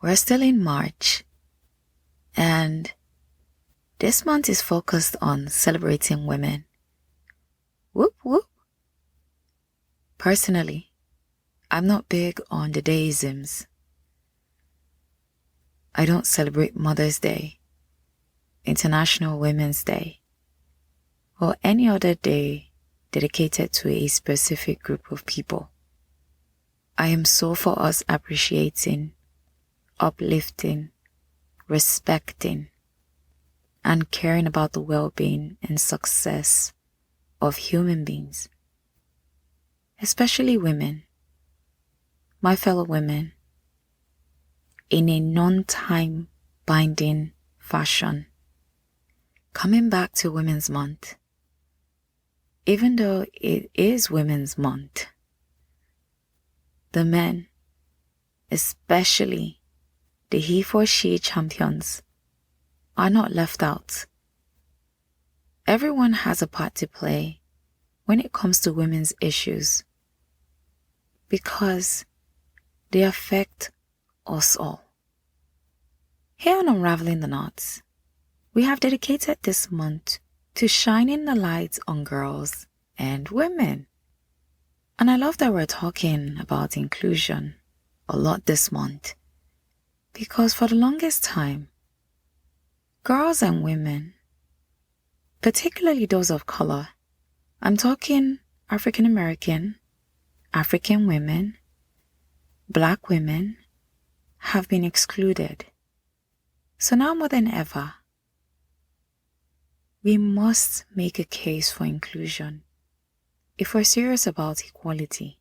We're still in March, and this month is focused on celebrating women. Whoop whoop. Personally, I'm not big on the deisms. I don't celebrate Mother's Day, International Women's Day, or any other day dedicated to a specific group of people. I am so for us appreciating, uplifting, respecting, and caring about the well-being and success of human beings, especially women, my fellow women, in a non-time binding fashion. Coming back to Women's Month, even though it is Women's Month, the men, especially the he for she champions, are not left out. Everyone has a part to play when it comes to women's issues because they affect us all. Here on Unraveling the Knots, we have dedicated this month to shining the light on girls and women. And I love that we're talking about inclusion a lot this month because for the longest time, girls and women, particularly those of color, I'm talking African American, African women, Black women, have been excluded. So now more than ever, we must make a case for inclusion if we're serious about equality.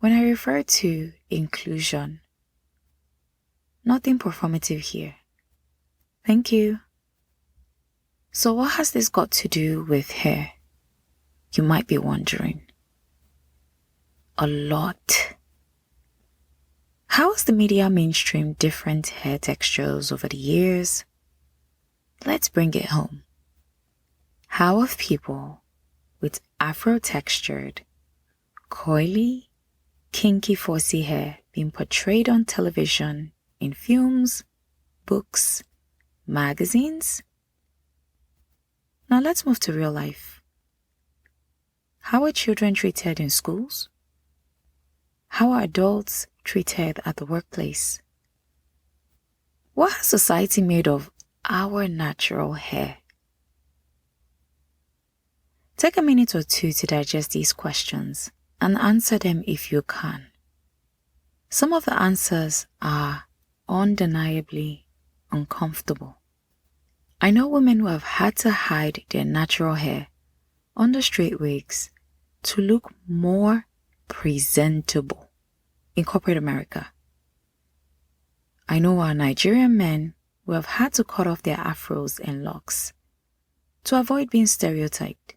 When I refer to inclusion, nothing performative here. Thank you. So what has this got to do with hair? You might be wondering. A lot. How has the media mainstreamed different hair textures over the years? Let's bring it home. How have people with Afro-textured, coily, kinky fussy hair been portrayed on television, in films, books, magazines? Now let's move to real life. How are children treated in schools? How are adults treated at the workplace? What has society made of our natural hair? Take a minute or two to digest these questions and answer them if you can. Some of the answers are undeniably uncomfortable. I know women who have had to hide their natural hair under straight wigs to look more presentable in corporate America. I know our Nigerian men who have had to cut off their afros and locks to avoid being stereotyped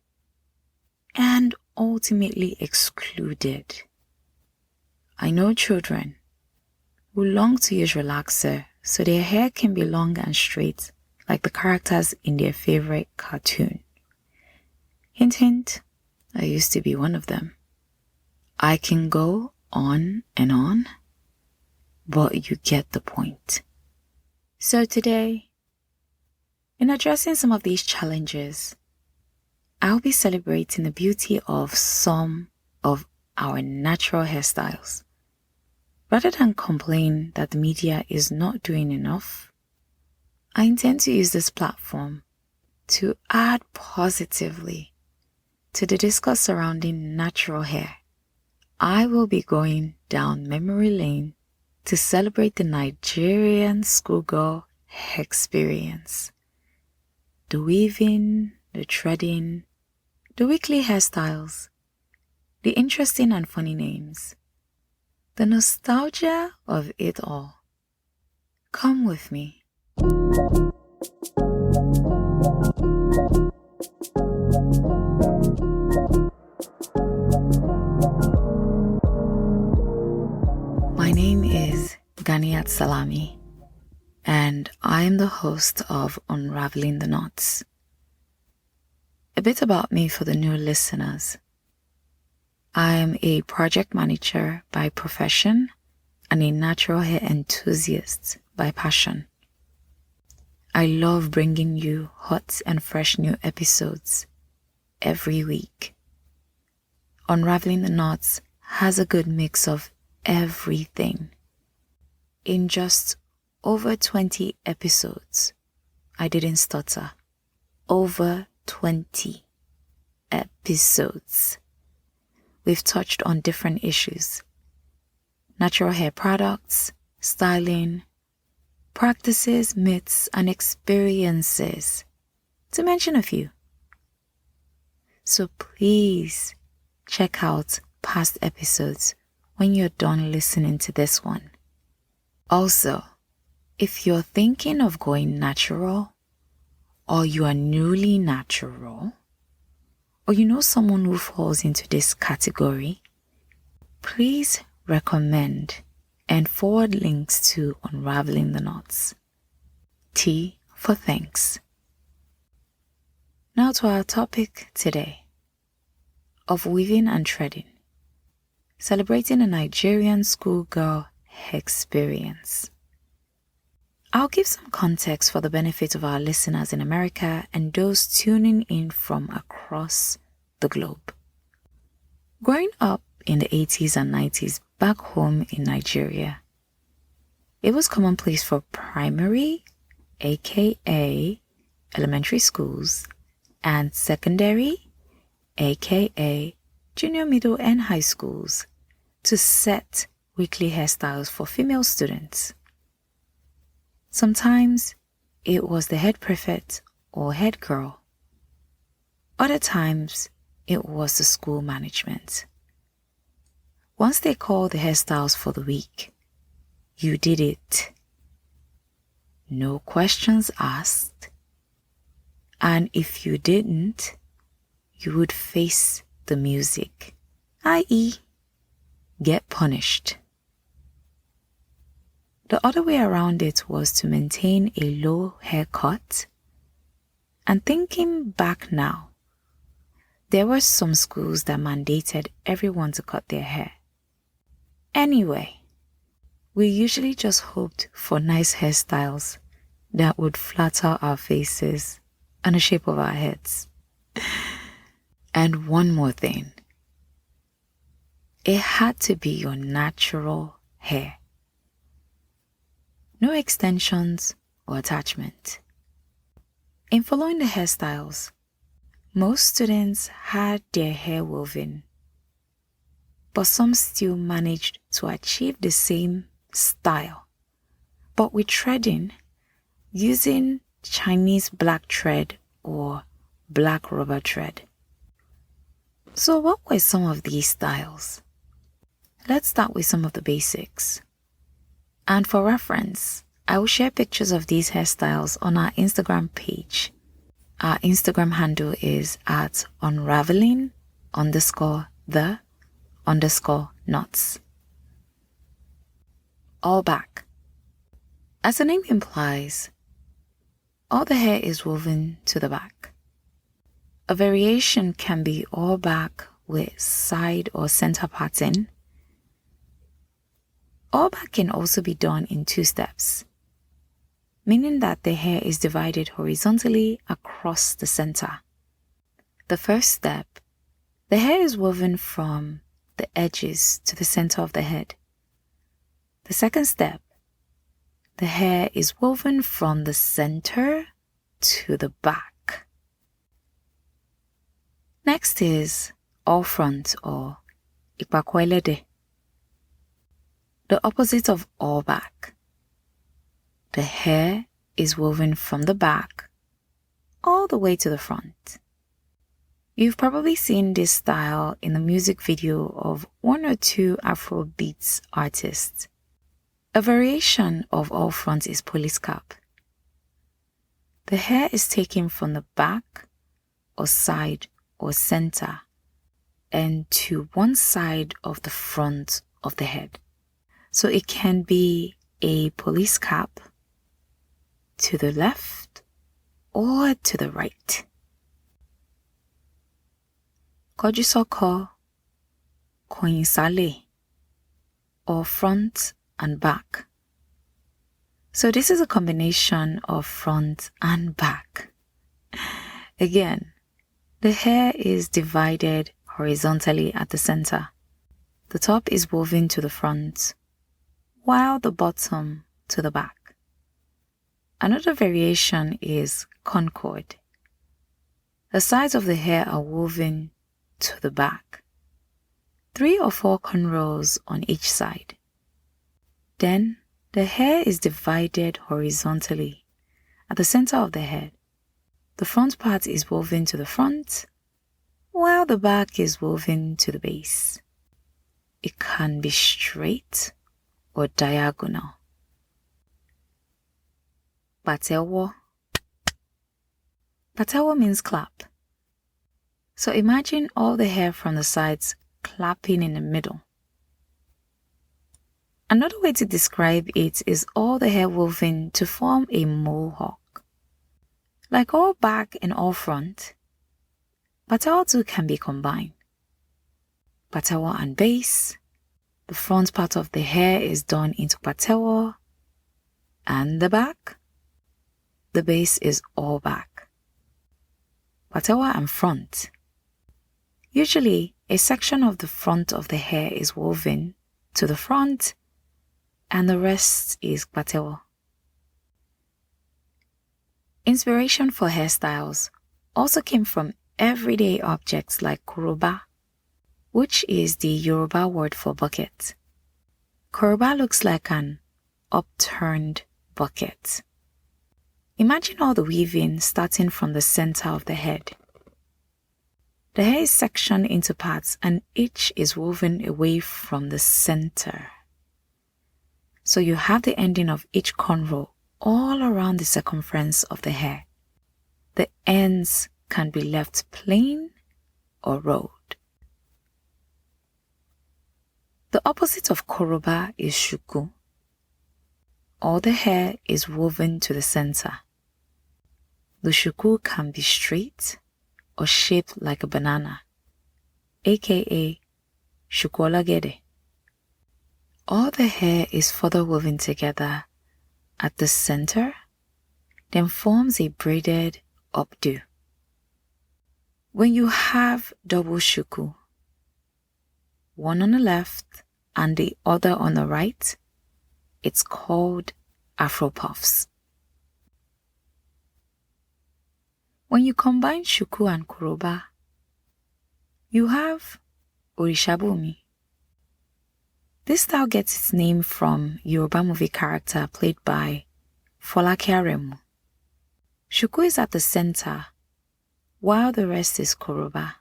and ultimately excluded. I know children who long to use relaxer so their hair can be long and straight like the characters in their favorite cartoon. Hint, hint, I used to be one of them. I can go on and on, but you get the point. So today, in addressing some of these challenges, I'll be celebrating the beauty of some of our natural hairstyles. Rather than complain that the media is not doing enough, I intend to use this platform to add positively to the discourse surrounding natural hair. I will be going down memory lane to celebrate the Nigerian schoolgirl Hair-Xperience. The weaving, the threading, the weekly hairstyles, the interesting and funny names, the nostalgia of it all. Come with me. My name is Ganiyat Salami, and I am the host of Unraveling the Knots. A bit about me for the new listeners. I am a project manager by profession and a natural hair enthusiast by passion. I love bringing you hot and fresh new episodes every week. Unraveling the Knots has a good mix of everything. In just over 20 episodes, I didn't stutter. Over 20 episodes. We've touched on different issues: natural hair products, styling, practices, myths, and experiences, to mention a few. So please check out past episodes when you're done listening to this one. Also, if you're thinking of going natural, or you are newly natural, or you know someone who falls into this category, please recommend and forward links to Unraveling the Knots. T for thanks. Now to our topic today, of weaving and threading, celebrating a Nigerian schoolgirl Hair-Xperience. I'll give some context for the benefit of our listeners in America and those tuning in from across the globe. Growing up in the 80s and 90s back home in Nigeria, it was commonplace for primary, aka elementary schools, and secondary, aka junior, middle, and high schools, to set weekly hairstyles for female students. Sometimes it was the head prefect or head girl. Other times it was the school management. Once they called the hairstyles for the week, you did it. No questions asked. And if you didn't, you would face the music, i.e., get punished. The other way around it was to maintain a low haircut. And thinking back now, there were some schools that mandated everyone to cut their hair. Anyway, we usually just hoped for nice hairstyles that would flatter our faces and the shape of our heads. And one more thing. It had to be your natural hair. No extensions or attachment. In following the hairstyles, most students had their hair woven, but some still managed to achieve the same style, but with threading using Chinese black thread or black rubber thread. So what were some of these styles? Let's start with some of the basics. And for reference, I will share pictures of these hairstyles on our Instagram page. Our Instagram handle is at unraveling_the_knots. All back. As the name implies, all the hair is woven to the back. A variation can be all back with side or center parting. All back can also be done in 2 steps, meaning that the hair is divided horizontally across the center. The first step, the hair is woven from the edges to the center of the head. The second step, the hair is woven from the center to the back. Next is all front or ipakwelede, the opposite of all back. The hair is woven from the back all the way to the front. You've probably seen this style in the music video of 1 or 2 Afrobeats artists. A variation of all front is police cap. The hair is taken from the back or side or center and to one side of the front of the head. So it can be a police cap to the left or to the right. Kojusoko, koinsale, or front and back. So this is a combination of front and back. Again, the hair is divided horizontally at the center. The top is woven to the front, while the bottom to the back. Another variation is concord. The sides of the hair are woven to the back. 3 or 4 cornrows on each side. Then, the hair is divided horizontally at the center of the head. The front part is woven to the front, while the back is woven to the base. It can be straight or diagonal. Patewo. Patewo means clap. So imagine all the hair from the sides clapping in the middle. Another way to describe it is all the hair woven to form a mohawk. Like all back and all front, patewo too can be combined. Patewo and base. The front part of the hair is done into patewo, and the back. The base is all back. Patewo and front. Usually, a section of the front of the hair is woven to the front, and the rest is patewo. Inspiration for hairstyles also came from everyday objects like koroba, which is the Yoruba word for bucket. Koroba looks like an upturned bucket. Imagine all the weaving starting from the center of the head. The hair is sectioned into parts and each is woven away from the center. So you have the ending of each cornrow all around the circumference of the hair. The ends can be left plain or rolled. The opposite of koroba is shuku. All the hair is woven to the center. The shuku can be straight or shaped like a banana, aka shuku olagede. All the hair is further woven together at the center, then forms a braided updo. When you have double shuku, one on the left and the other on the right, it's called Afro puffs. When you combine shuku and koroba, you have orishabumi. This style gets its name from Yoruba movie character played by Folake Aremu. Shuku is at the center, while the rest is koroba.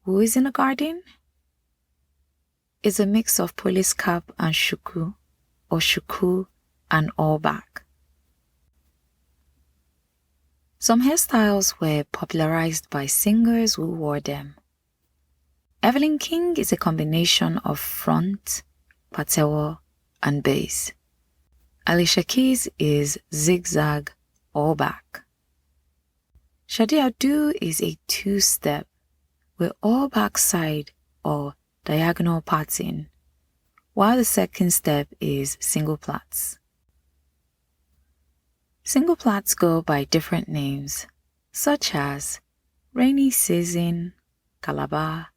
Who is in the garden? It's a mix of police cap and shuku, or shuku and all back. Some hairstyles were popularized by singers who wore them. Evelyn King is a combination of front, patewo, and base. Alicia Keys is zigzag, all back. Shade Adu is a 2-step with all back side or diagonal parting, while the second step is single plaits. Single plaits go by different names, such as rainy season, calabar,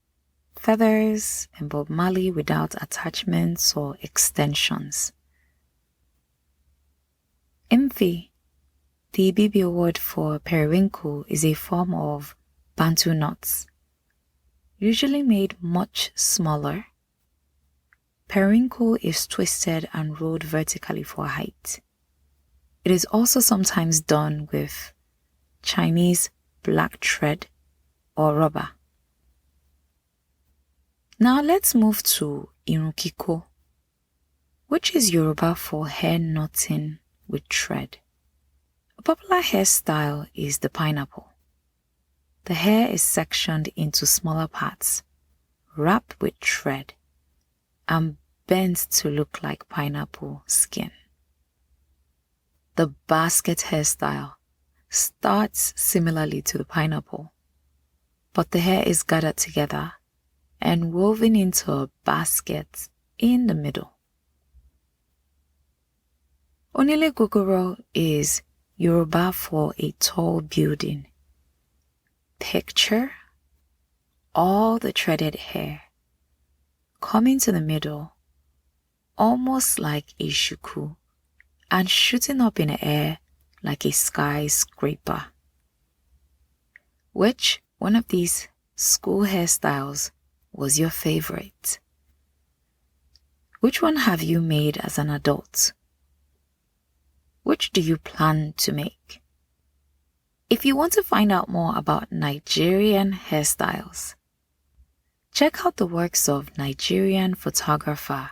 feathers, and Bob Marley without attachments or extensions. Mfi, the Ibibio word for periwinkle, is a form of Bantu knots, usually made much smaller. Periwinkle is twisted and rolled vertically for height. It is also sometimes done with Chinese black thread or rubber. Now let's move to Irunkiko, which is Yoruba for hair knotting with thread. A popular hairstyle is the pineapple. The hair is sectioned into smaller parts, wrapped with thread, and bent to look like pineapple skin. The basket hairstyle starts similarly to the pineapple, but the hair is gathered together and woven into a basket in the middle. Onile Gogoro is Yoruba for a tall building. Picture all the threaded hair coming to the middle, almost like a shuku, and shooting up in the air like a skyscraper. Which one of these school hairstyles was your favorite? Which one have you made as an adult? Which do you plan to make? If you want to find out more about Nigerian hairstyles, check out the works of Nigerian photographer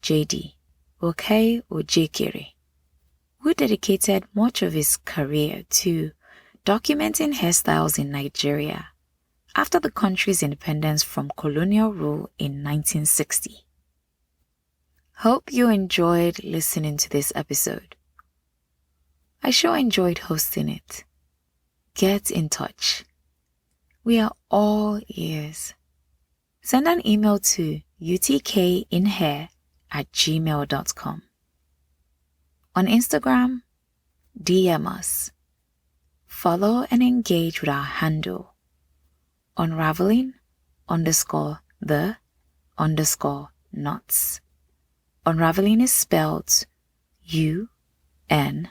J.D. Okhai Ojeikere, who dedicated much of his career to documenting hairstyles in Nigeria after the country's independence from colonial rule in 1960. Hope you enjoyed listening to this episode. I sure enjoyed hosting it. Get in touch. We are all ears. Send an email to utkinhair@gmail.com. On Instagram, DM us. Follow and engage with our handle, unraveling_the_knots. Unraveling is spelled UNRAVELING.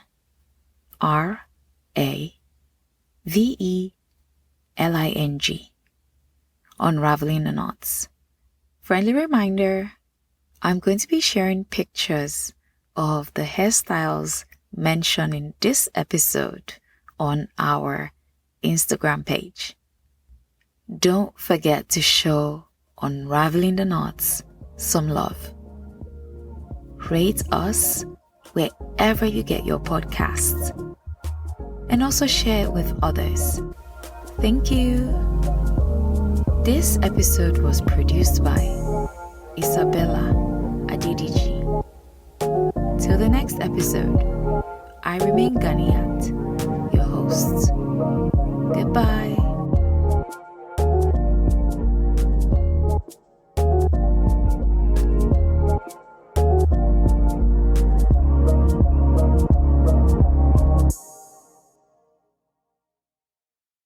Unraveling the knots. Friendly reminder, I'm going to be sharing pictures of the hairstyles mentioned in this episode on our Instagram page. Don't forget to show Unraveling the Knots some love. Rate us wherever you get your podcasts, and also share it with others. Thank you. This episode was produced by Isabella Adediji. Till the next episode, I remain Ganiyat, your host. Goodbye.